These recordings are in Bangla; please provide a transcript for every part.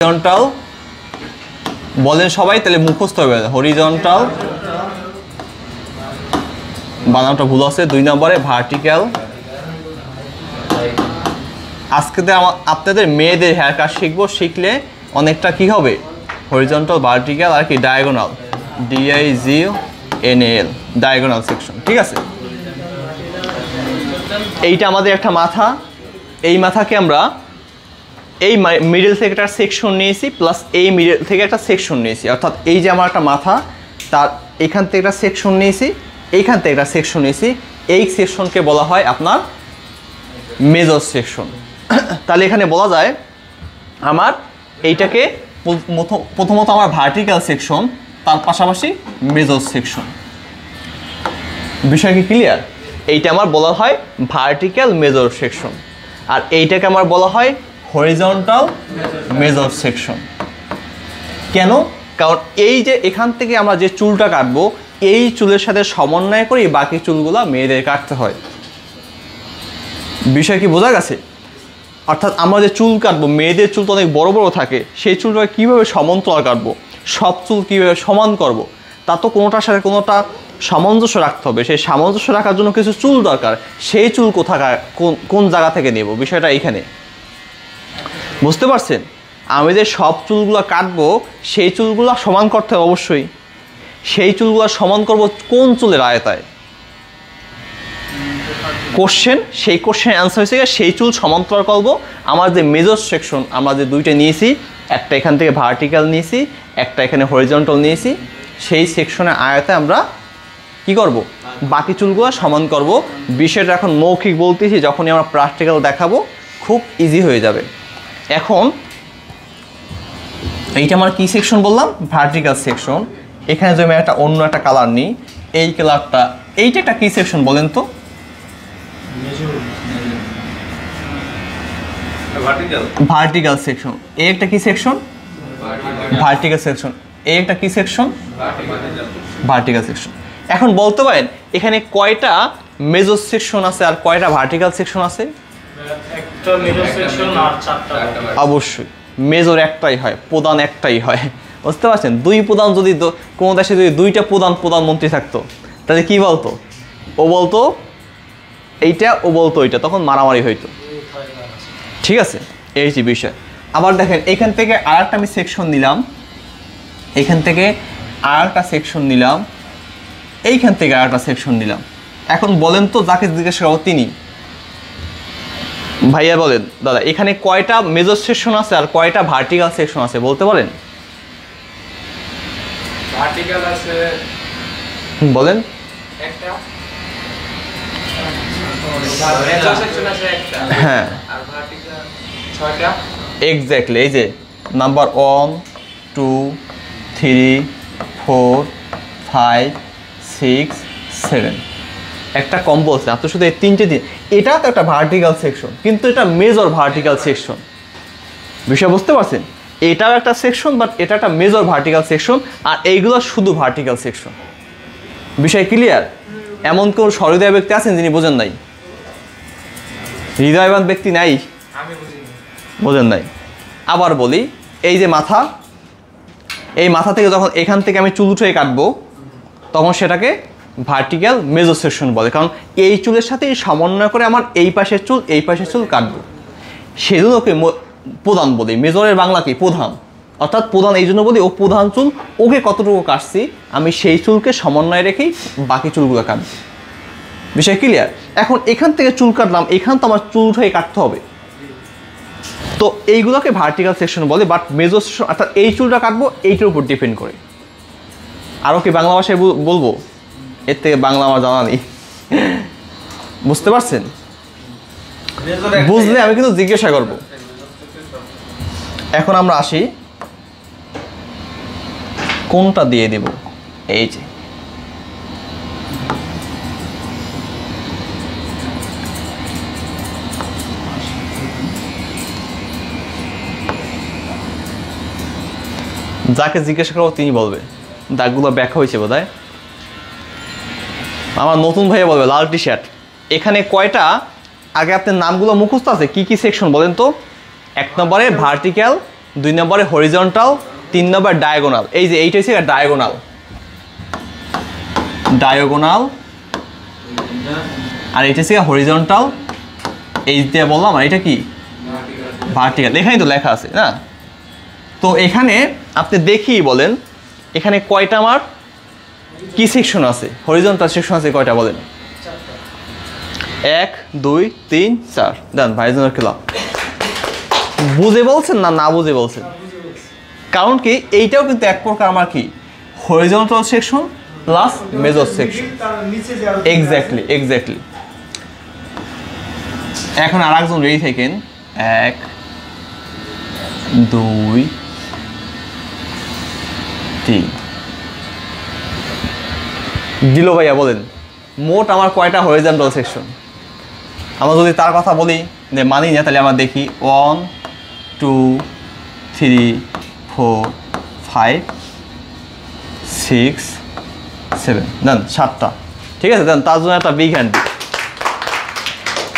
হরিজন্টাল বলেন সবাই, তাহলে মুখস্থ হবে হরিজন্টাল, বানানটা ভুল আছে। 2 নম্বরে ভার্টিক্যাল। আজকে আপনাদের মেয়েদের হেয়ার কাট শিখবো, শিখলে অনেকটা কি হবে, হরিজন্টাল, ভার্টিক্যাল আর কি ডায়াগোনাল, DIGONAL, ডায়াগোনাল সেকশন। ঠিক আছে, এইটা আমাদের একটা মাথা, এই মাথাকে আমরা এই মিডল থেকে একটা সেকশন নিয়েছি, প্লাস এই মিডল থেকে একটা সেকশন নিয়েছি, অর্থাৎ এই যে আমার একটা মাথা, তার এখান থেকে একটা সেকশন নিয়েছি, এইখান থেকে একটা সেকশন নিয়েছি, এই সেকশনকে বলা হয় আপনার মেজর সেকশন। তাহলে এখানে বলা যায় আমার এইটাকে প্রথমত আমার ভার্টিক্যাল সেকশন, তার পাশাপাশি মেজর সেকশন। বিষয় কি ক্লিয়ার? এইটা আমার বলা হয় ভার্টিক্যাল মেজর সেকশন, আর এইটাকে আমার বলা হয় হরিজন্টাল মেজর সেকশন। কেন? কারণ এই যে এখান থেকে আমরা যে চুলটা কাটবো, এই চুলের সাথে সমন্বয় করে বাকি চুলগুলো মেয়েদের কাটতে হয়। বিষয় কি বোঝা গেছে? অর্থাৎ আমরা যে চুল কাটবো, মেয়েদের চুল তো অনেক বড় বড় থাকে, সেই চুলটা কীভাবে সমান্তরাল কাটবো, সব চুল কীভাবে সমান করব, তা তো কোনোটার সাথে কোনোটা সামঞ্জস্য রাখতে হবে। সেই সামঞ্জস্য রাখার জন্য কিছু চুল দরকার, সেই চুল কোথাকার, কোন জায়গা থেকে নেব, বিষয়টা এইখানে। বুঝতে পারছেন? আমি যে সব চুলগুলো কাটবো, সেই চুলগুলো সমান করতে হবে অবশ্যই। সেই চুলগুলো সমান করব কোন চুলের আয়তায়? কোশ্চেন, সেই কোশ্চেনের অ্যান্সার হয়েছে সেই চুল সমান্তরাল করব আমার যে মেজর সেকশন আমরা যে দুইটা নিয়েছি, একটা এখান থেকে ভার্টিক্যাল নিয়েছি, একটা এখানে হরিজন্টাল নিয়েছি, সেই সেকশনের আয়তায় আমরা কি করব, বাকি চুলগুলো সমান করব। বিষয়টা এখন মৌখিক বলতেছি, যখনই আমরা প্র্যাকটিক্যাল দেখাবো খুব ইজি হয়ে যাবে। এখন এইটা আমার কি সেকশন বললাম? Vertical section. এখানে যদি আমি অন্য একটা কালার নিই, এই কালারটা, এইটা একটা কি সেকশন বলেন তো? Vertical section. এই একটা কি সেকশন? Vertical section. এই একটা কি সেকশন? Vertical section. এখন বলতে পারেন এখানে কয়টা মেজর সেকশন আছে আর কয়টা ভার্টিক্যাল সেকশন আছে? একটা মেজর সেকশন আর 4টা। অবশ্যই মেজর একটাই হয়, প্রধান একটাই হয়। বুঝতে পারছেন? দুই প্রধান, যদি কোনো দেশে যদি দুইটা প্রধানমন্ত্রী থাকতো, তাহলে কি বলতো? ও বলতো এইটা, ও বলতো ওইটা, তখন মারামারি হইতো। ঠিক আছে, এই যে বিষয়। আবার দেখেন এখান থেকে আর একটা আমি সেকশন নিলাম, এখান থেকে আর একটা সেকশন নিলাম, এইখান থেকে আর একটা সেকশন নিলাম। এখন বলেন তো, যাকে জিজ্ঞাসা করবো তিনি, ভাইয়া বলেন দাদা এখানে কয়টা মেজর সেকশন আছে আর কয়টা ভার্টিক্যাল সেকশন আছে বলতে পারেন? ভার্টিক্যাল আছে বলেন। একটা, মেজর সেকশন আছে একটা, হ্যাঁ, আর ভার্টিক্যাল 6টা। এক্স্যাক্টলি। এই যে নাম্বার 1 2 3 4 5 6 7, একটা কম বলছে আপনি, শুধু এই 3টে দিন। এটা তো একটা ভার্টিক্যাল সেকশন, কিন্তু এটা মেজর ভার্টিক্যাল সেকশন। বিষয় বুঝতে পারছেন? এটাও একটা সেকশন, বাট এটা একটা মেজর ভার্টিক্যাল সেকশন, আর এইগুলো শুধু ভার্টিক্যাল সেকশন। বিষয় ক্লিয়ার? এমন কোন সহৃদয় ব্যক্তি আছেন যিনি বোঝেন নাই? হৃদয়বান ব্যক্তি নাই? আমি বুঝিনি। বোঝেন নাই? আবার বলি, এই যে মাথা, এই মাথা থেকে যখন এখান থেকে আমি চুল উঠে কাটবো, তখন সেটাকে ভার্টিক্যাল মেজর সেকশন বলে, কারণ এই চুলের সাথে সমন্বয় করে আমার এই পাশের চুল এই পাশের চুল কাটবো, সেগুলোকে প্রধান বলি। মেজরের বাংলা কি? প্রধান। অর্থাৎ প্রধান এই জন্য বলি, ও প্রধান চুল, ওকে কতটুকু কাটছি আমি সেই চুলকে সমন্বয় রেখেই বাকি চুলগুলো কাটবো। বিষয় ক্লিয়ার? এখন এখান থেকে চুল কাটলাম, এখান তো আমার চুল উঠে কাটতে হবে, তো এইগুলোকে ভার্টিক্যাল সেকশন বলে। বাট মেজর সেকশন অর্থাৎ এই চুলটা কাটবো এইটার উপর ডিপেন্ড করে। আরও কি বাংলা ভাষায় বলবো? এর থেকে বাংলা আমার জানা নেই। বুঝতে পারছেন? বুঝলে আমি কিন্তু জিজ্ঞাসা করব। এখন আমরা আসি কোনটা দিয়ে দেব। এই যে যাকে জিজ্ঞাসা করবো তিনি বলবে। দাগগুলো ব্যাখ্যা হয়েছে বোধহয়। আমার নতুন ভাইয়া বলবে লাল টি শার্ট। এখানে কয়টা, আগে আপনার নামগুলো মুখস্থ আছে, কি কি সেকশন বলেন তো? 1 নম্বরে ভার্টিক্যাল 2 নম্বরে হরিজন্টাল, 3 নম্বর ডায়াগোনাল। এই যে এইটা হচ্ছে ডায়াগোনাল, ডায়াগোনাল, আর এটা হচ্ছে হরিজন্টাল, এই দিয়ে বললাম, আর এটা কি ভার্টিক্যাল। এখানেই তো লেখা আছে না? তো এখানে আপনি দেখিয়ে বলেন এখানে কয়টা আমার কি সেকশন আছে, হরিজন্টাল সেকশন আছে কয়টা বলেন? 1 2 3 4। দেন ভাইজনের খেলা বুঝে বলছেন না না বুঝে বলছেন? কারণ কি এইটাও কিন্তু এক প্রকার আমার কি horizontal section plus major section. Exactly exactly. এখন আর একজন রেডি থাকেন। 1 2 3। দিল ভাইয়া বলেন মোট আমার কয়টা হরিজন্টাল সেকশন? আমরা যদি তার কথা বলি যে মানি না, তাহলে আমরা দেখি 1 2 3 4 5 6 7। দেন 7টা। ঠিক আছে, দেন তার জন্য একটা বিগ হ্যান্ড।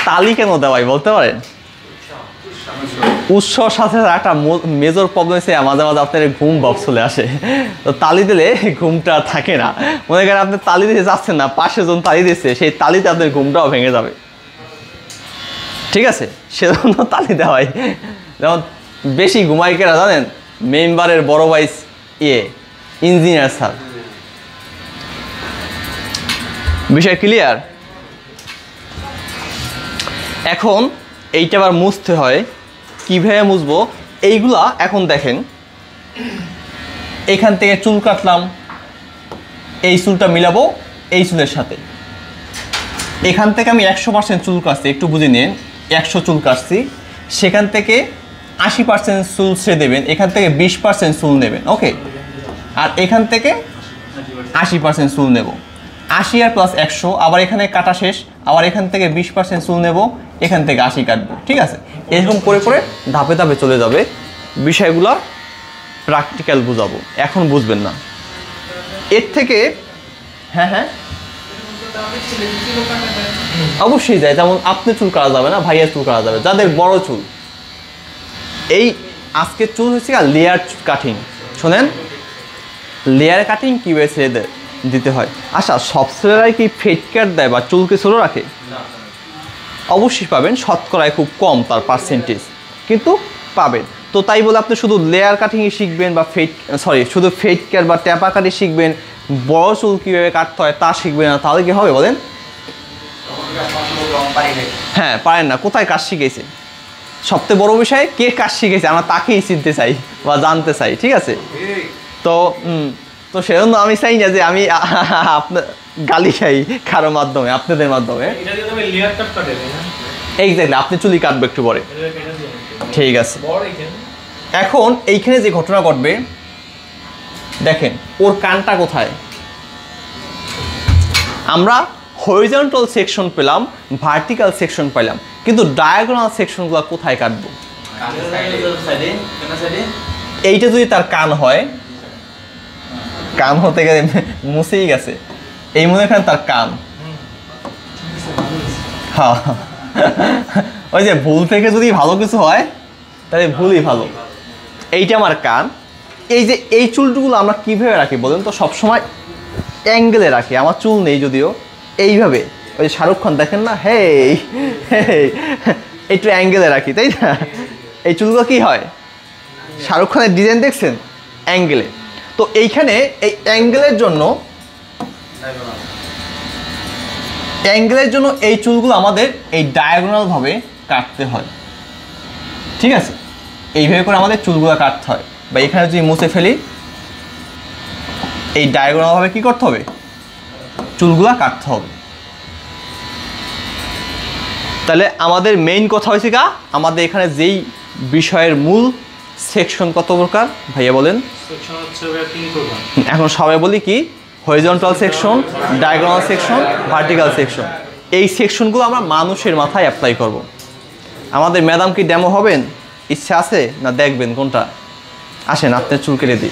তালি কেন দেওয়াই বলতে পারেন? উৎসর সাথে একটা মেজর প্রবলেম হচ্ছে মাঝে মাঝে আপনার ঘুম ভাব চলে আসে। তো তালি দিলে ঘুমটা থাকে না। মনে করেন আপনি তালি দিতে যাচ্ছেন না, পাশে জন তালি দিচ্ছে, সেই তালিতে আপনার ঘুমটাও ভেঙে যাবে। ঠিক আছে, সেজন্য তালি দেওয়াই। যেমন বেশি ঘুমাই কেনা জানেন? মেম্বারের বড় ভাই ইঞ্জিনিয়ার স্যার। বিষয় ক্লিয়ার? এখন এইটা আবার মুছতে হয়। কীভাবে মুছবো এইগুলা? এখন দেখেন, এখান থেকে চুল কাটলাম, এই চুলটা মিলাবো এই চুলের সাথে। এখান থেকে আমি 100% চুল কাটছি, একটু বুঝে নিন। 100 চুল কাটছি, সেখান থেকে 80% চুল ছেড়ে দেবেন, এখান থেকে 20% চুল নেবেন। ওকে, আর এখান থেকে 80% চুল নেব। 80 আর প্লাস 100, আবার এখানে কাটা শেষ, আবার এখান থেকে 20% চুল নেব, এখান থেকে 80 কাটবো। ঠিক আছে, এরকম করে করে ধাপে ধাপে চলে যাবে। বিষয়গুলো প্র্যাকটিক্যাল বুঝাবো, এখন বুঝবেন না। এর থেকে হ্যাঁ হ্যাঁ অবশ্যই যায়। যেমন আপনি চুল কাটা যাবে না, ভাইয়ের চুল কাটা যাবে, যাদের বড় চুল। এই আজকের চুল হচ্ছে লেয়ার কাটিং। শোনেন, লেয়ার কাটিং কীভাবে ছেড়ে দিতে হয়। আচ্ছা, সব ছেলেরাই কি ফেড কাট দেয় বা চুলকে ছোটো রাখে? অবশ্যই পাবেন, শতকরায় খুব কম তার পার্সেন্টেজ, কিন্তু পাবেন। তো তাই বলে আপনি শুধু লেয়ার কাটিংই শিখবেন বা শুধু ফেড কাট বা ট্যাপা কাটি শিখবেন, বড় চুল কীভাবে কাটতে হয় তা শিখবেন না, তাহলে কি হবে বলেন? হ্যাঁ, পারেন না। কোথায় কাজ শিখেছে? সবচেয়ে বড় বিষয় কে কাজ শিখেছে আমরা তাকেই চিনতে চাই বা জানতে চাই। ঠিক আছে, তো তো সেজন্য আমি চাই না যে আমি আপনার গালি খাই কারো মাধ্যমে, আপনাদের মাধ্যমে। এক্স্যাক্টলি, আপনি চুলি কাটবে একটু পরে। ঠিক আছে, এখন এইখানে যে ঘটনা ঘটবে দেখেন, ওর কানটা কোথায়? আমরা হরিজন্টাল সেকশন পেলাম, ভার্টিক্যাল সেকশন পেলাম, কিন্তু ডায়াগোনাল সেকশনগুলো কোথায় কাটবো? এইটা যদি তার কান হয়, কান হতে গেলে মুছেই গেছে, এই মনে করেন তার কান। হ্যাঁ, ওই যে ভুল থেকে যদি ভালো কিছু হয় তাহলে ভুলই ভালো। এইটা আমার কান। এই যে এই চুলটুগুলো আমরা কীভাবে রাখি বলেন তো? সবসময় অ্যাঙ্গেলে রাখি। আমার চুল নেই যদিও, এইভাবে ওই যে শাহরুখ খান দেখেন না, হে একটু অ্যাঙ্গেলে রাখি, তাই না? এই চুলগুলো কী হয়? শাহরুখ খানের ডিজাইন দেখছেন? অ্যাঙ্গেলে। তো এইখানে এই অ্যাঙ্গেলের জন্য এই চুলগুলো আমাদের এই ডায়াগোনালভাবে কাটতে হয়। ঠিক আছে, এইভাবে করে আমাদের চুলগুলো কাটতে হয়। বা এখানে যদি মুছে ফেলি, এই ডায়াগোনালভাবে কী করতে হবে? চুলগুলো কাটতে হবে। তাহলে আমাদের মেইন কথা হয়েছে আমাদের এখানে যেই বিষয়ের মূল সেকশন কত প্রকার ভাইয়া বলেন? এখন সবাই বলি কি? Horizontal section, diagonal section, vertical section. এই সেকশনগুলো আমরা মানুষের মাথায় অ্যাপ্লাই করব। আমাদের ম্যাডাম কি ডেমো হবেন? ইচ্ছা আছে না দেখবেন কোনটা? আসেন আপনার চুল কেটে দিই।